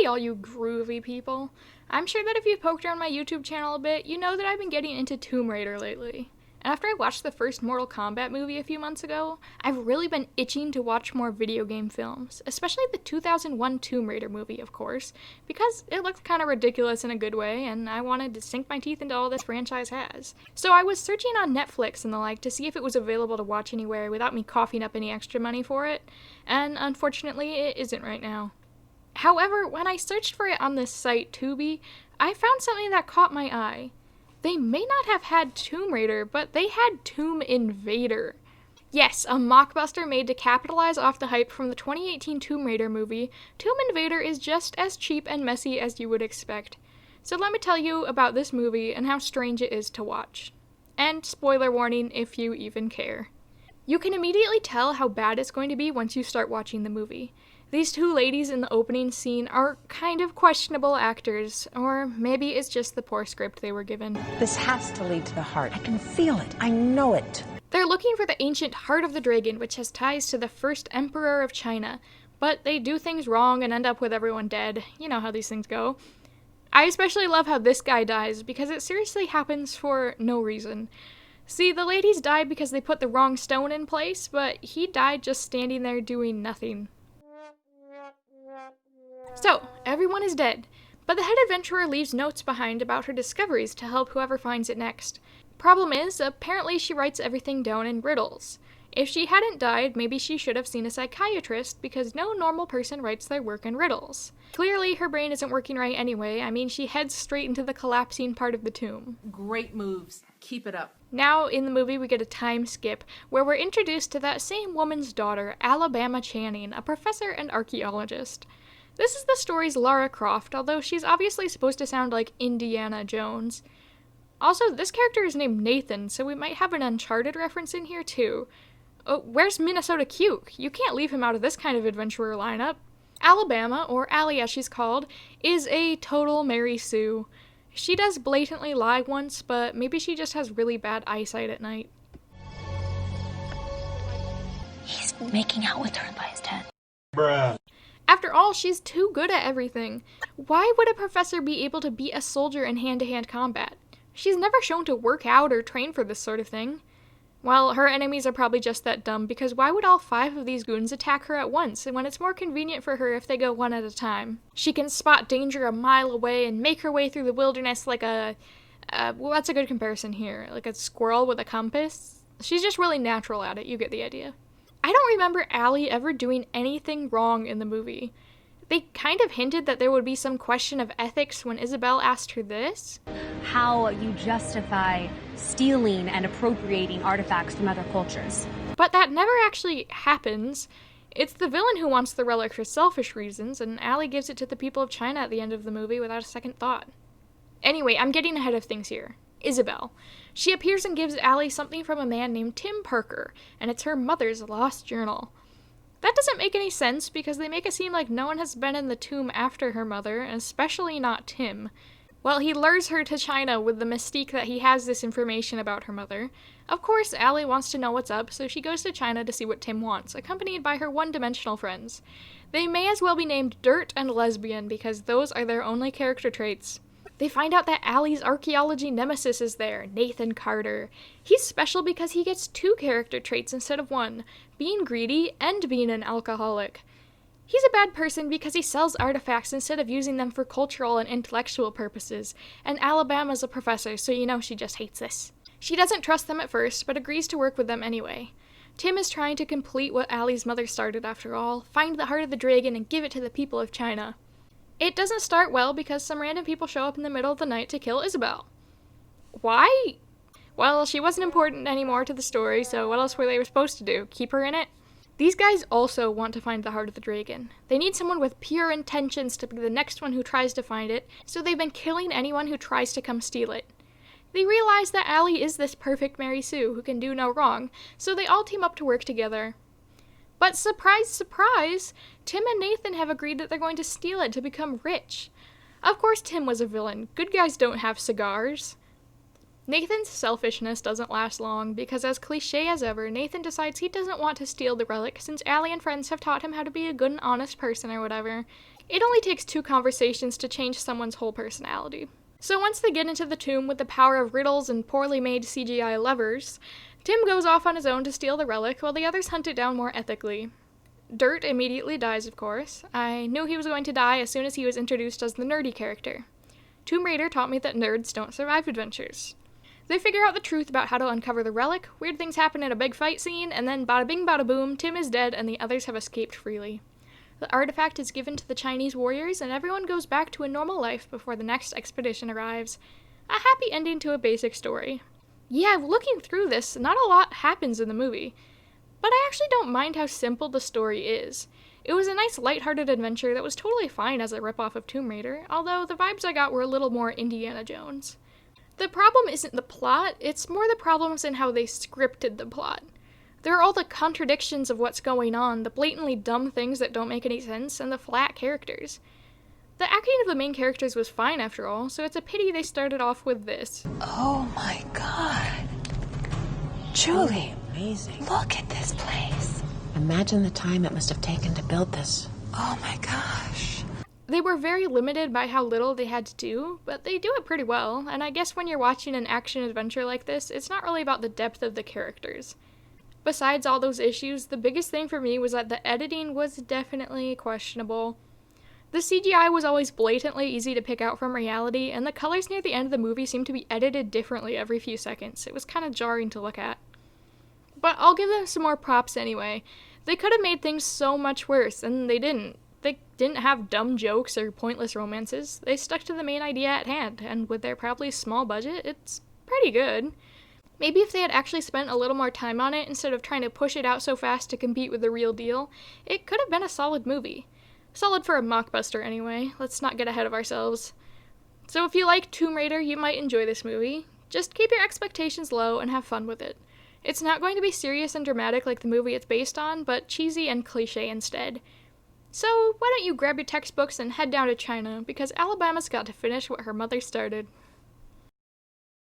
Hey all you groovy people. I'm sure that if you've poked around my YouTube channel a bit, you know that I've been getting into Tomb Raider lately. And after I watched the first Mortal Kombat movie a few months ago, I've really been itching to watch more video game films, especially the 2001 Tomb Raider movie, of course, because it looked kind of ridiculous in a good way, and I wanted to sink my teeth into all this franchise has. So I was searching on Netflix and the like to see if it was available to watch anywhere without me coughing up any extra money for it, and unfortunately it isn't right now. However, when I searched for it on this site, Tubi, I found something that caught my eye. They may not have had Tomb Raider, but they had Tomb Invader. Yes, a mockbuster made to capitalize off the hype from the 2018 Tomb Raider movie. Tomb Invader is just as cheap and messy as you would expect. So let me tell you about this movie and how strange it is to watch. And spoiler warning if you even care. You can immediately tell how bad it's going to be once you start watching the movie. These two ladies in the opening scene are kind of questionable actors, or maybe it's just the poor script they were given. This has to lead to the heart. I can feel it. I know it. They're looking for the ancient Heart of the Dragon, which has ties to the first Emperor of China, but they do things wrong and end up with everyone dead. You know how these things go. I especially love how this guy dies, because it seriously happens for no reason. See, the ladies died because they put the wrong stone in place, but he died just standing there doing nothing. So, everyone is dead, but the head adventurer leaves notes behind about her discoveries to help whoever finds it next. Problem is, apparently she writes everything down in riddles. If she hadn't died, maybe she should have seen a psychiatrist, because no normal person writes their work in riddles. Clearly, her brain isn't working right anyway. I mean, she heads straight into the collapsing part of the tomb. Great moves. Keep it up. Now, in the movie, we get a time skip, where we're introduced to that same woman's daughter, Alabama Channing, a professor and archaeologist. This is the story's Lara Croft, although she's obviously supposed to sound like Indiana Jones. Also, this character is named Nathan, so we might have an Uncharted reference in here too. Oh, where's Minnesota Cuke? You can't leave him out of this kind of adventurer lineup. Alabama, or Allie as she's called, is a total Mary Sue. She does blatantly lie once, but maybe she just has really bad eyesight at night. He's making out with her by his head. Bruh. After all, she's too good at everything. Why would a professor be able to beat a soldier in hand-to-hand combat? She's never shown to work out or train for this sort of thing. Well, her enemies are probably just that dumb, because why would all 5 of these goons attack her at once, when it's more convenient for her if they go one at a time? She can spot danger a mile away and make her way through the wilderness like well, that's a good comparison here, like a squirrel with a compass. She's just really natural at it, you get the idea. I don't remember Allie ever doing anything wrong in the movie. They kind of hinted that there would be some question of ethics when Isabel asked her this. How you justify stealing and appropriating artifacts from other cultures. But that never actually happens. It's the villain who wants the relic for selfish reasons, and Allie gives it to the people of China at the end of the movie without a second thought. Anyway, I'm getting ahead of things here. Isabel. She appears and gives Allie something from a man named Tim Parker, and it's her mother's lost journal. That doesn't make any sense, because they make it seem like no one has been in the tomb after her mother, and especially not Tim. Well, he lures her to China with the mystique that he has this information about her mother. Of course, Allie wants to know what's up, so she goes to China to see what Tim wants, accompanied by her one-dimensional friends. They may as well be named Dirt and Lesbian, because those are their only character traits. They find out that Allie's archaeology nemesis is there, Nathan Carter. He's special because he gets 2 character traits instead of 1, being greedy and being an alcoholic. He's a bad person because he sells artifacts instead of using them for cultural and intellectual purposes, and Alabama's a professor, so you know she just hates this. She doesn't trust them at first, but agrees to work with them anyway. Tim is trying to complete what Allie's mother started after all, find the Heart of the Dragon and give it to the people of China. It doesn't start well because some random people show up in the middle of the night to kill Isabel. Why? Well, she wasn't important anymore to the story, so what else were they supposed to do? Keep her in it? These guys also want to find the Heart of the Dragon. They need someone with pure intentions to be the next one who tries to find it, so they've been killing anyone who tries to come steal it. They realize that Allie is this perfect Mary Sue who can do no wrong, so they all team up to work together. But surprise, surprise, Tim and Nathan have agreed that they're going to steal it to become rich. Of course Tim was a villain. Good guys don't have cigars. Nathan's selfishness doesn't last long, because as cliche as ever, Nathan decides he doesn't want to steal the relic since Allie and friends have taught him how to be a good and honest person or whatever. It only takes 2 conversations to change someone's whole personality. So once they get into the tomb with the power of riddles and poorly made CGI levers, Tim goes off on his own to steal the relic while the others hunt it down more ethically. Dirt immediately dies, of course. I knew he was going to die as soon as he was introduced as the nerdy character. Tomb Raider taught me that nerds don't survive adventures. They figure out the truth about how to uncover the relic, weird things happen in a big fight scene, and then bada bing bada boom, Tim is dead and the others have escaped freely. The artifact is given to the Chinese warriors, and everyone goes back to a normal life before the next expedition arrives. A happy ending to a basic story. Yeah, looking through this, not a lot happens in the movie. But I actually don't mind how simple the story is. It was a nice lighthearted adventure that was totally fine as a ripoff of Tomb Raider, although the vibes I got were a little more Indiana Jones. The problem isn't the plot, it's more the problems in how they scripted the plot. There are all the contradictions of what's going on, the blatantly dumb things that don't make any sense, and the flat characters. The acting of the main characters was fine after all, so it's a pity they started off with this. Oh my God. Julie, Amazing. look at this place. Imagine the time it must have taken to build this. Oh my gosh. They were very limited by how little they had to do, but they do it pretty well, and I guess when you're watching an action adventure like this, it's not really about the depth of the characters. Besides all those issues, the biggest thing for me was that the editing was definitely questionable. The CGI was always blatantly easy to pick out from reality, and the colors near the end of the movie seemed to be edited differently every few seconds. It was kind of jarring to look at. But I'll give them some more props anyway. They could have made things so much worse, and they didn't. They didn't have dumb jokes or pointless romances. They stuck to the main idea at hand, and with their probably small budget, it's pretty good. Maybe if they had actually spent a little more time on it instead of trying to push it out so fast to compete with the real deal, it could have been a solid movie. Solid for a mockbuster anyway, let's not get ahead of ourselves. So if you like Tomb Raider, you might enjoy this movie. Just keep your expectations low and have fun with it. It's not going to be serious and dramatic like the movie it's based on, but cheesy and cliche instead. So why don't you grab your textbooks and head down to China, because Alabama's got to finish what her mother started.